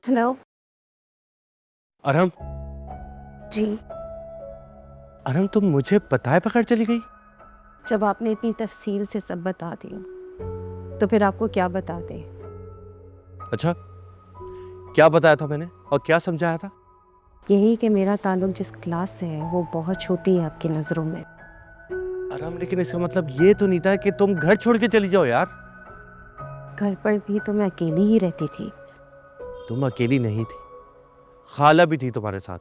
Hello. Arham, जी। अरहम तुम मुझे बताए बगैर चली गई? जब आपने इतनी तफसील से सब बता दिया तो फिर आपको क्या बता दें। अच्छा, क्या बताया था मैंने और क्या समझाया था? यही कि मेरा ताल्लुक जिस क्लास से है वो बहुत छोटी है आपकी नज़रों में। अरहम, लेकिन इसका मतलब ये तो नहीं था कि तुम घर छोड़ के चली जाओ यार। घर पर भी तो मैं अकेली ही रहती थी। तुम अकेली नहीं थी, खाला भी थी तुम्हारे साथ।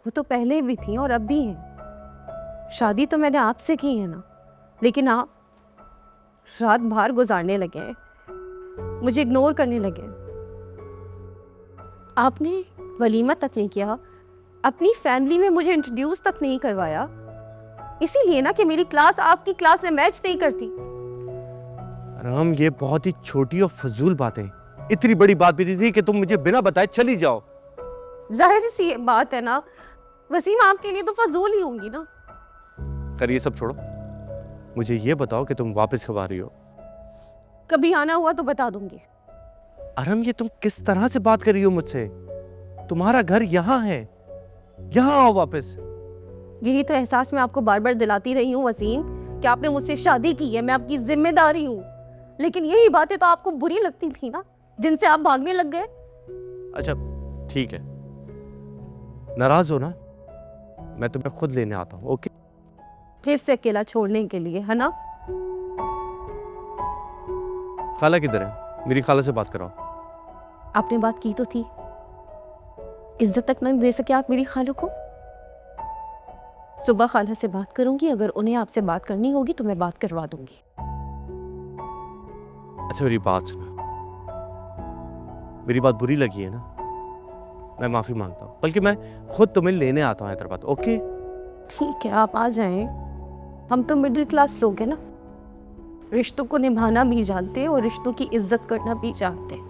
वो तो पहले भी थी और अब भी हैं। शादी तो मैंने आपसे की है ना, लेकिन आप रात बाहर गुजारने लगे हैं, मुझे इग्नोर करने लगे हैं। आपने वलीमा तक नहीं किया, अपनी फैमिली में मुझे इंट्रोड्यूस तक नहीं करवाया, इसीलिए ना कि मेरी क्लास आपकी क्लास से मैच नहीं करती। अरहम, ये बहुत ही छोटी और फजूल बातें, इतनी बड़ी बात भी नहीं थी कि तुम मुझे बिना बताए चली जाओ। जाहिर सी ये बात है ना, वसीम आपके लिए तो फजूल ही होंगी ना। कर ये सब छोड़ो, मुझे ये बताओ कि तुम वापस कब आ रही हो? कभी आना हुआ तो बता दूंगी। अरहम, ये तुम किस तरह से बात कर रही हो मुझसे? तुम्हारा घर यहाँ है, यहाँ आओ वापस। यही तो एहसास मैं आपको बार बार दिलाती रही हूँ वसीम, कि आपने मुझसे शादी की है, मैं आपकी जिम्मेदारी हूँ। लेकिन यही बातें तो आपको बुरी लगती थी ना, जिनसे आप भागने लग गए। अच्छा, ठीक है, नाराज हो ना, मैं तुम्हें खुद लेने आता हूँ, ओके? फिर से अकेला छोड़ने के लिए, है ना? खाला किधर है? मेरी खाला से बात कराओ। आपने बात की तो थी, इज्जत तक नहीं दे सके आप मेरी खालों को। सुबह खाला से बात करूंगी, अगर उन्हें आपसे बात करनी होगी तो मैं बात करवा दूंगी। अच्छा, मेरी बात सुनो, मेरी बात बुरी लगी है ना, मैं माफी मांगता हूँ, बल्कि मैं खुद तुम्हें लेने आता हूँ हैदराबाद, ओके? ठीक है, आप आ जाएं। हम तो मिडिल क्लास लोग हैं ना, रिश्तों को निभाना भी जानते हैं और रिश्तों की इज्जत करना भी जानते हैं।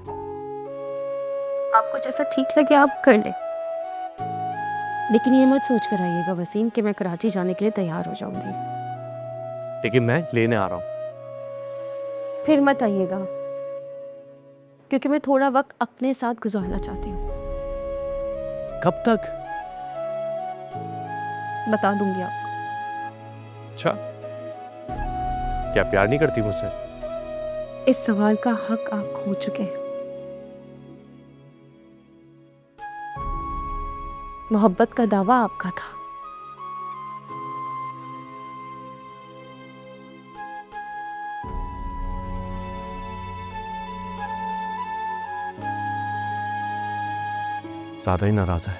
आपको जैसा ठीक लगे आप कर ले, लेकिन ये मत सोच कर आइएगा वसीम कि मैं कराची जाने के लिए तैयार हो जाऊंगी। लेकिन मैं लेने आ रहा हूँ। फिर मत आइएगा, क्योंकि मैं थोड़ा वक्त अपने साथ गुजारना चाहती हूँ। कब तक? बता दूंगी आपको। अच्छा, क्या प्यार नहीं करती मुझसे? इस सवाल का हक आप खो चुके हैं। मोहब्बत का दावा आपका था। ज्यादा ही नाराज है।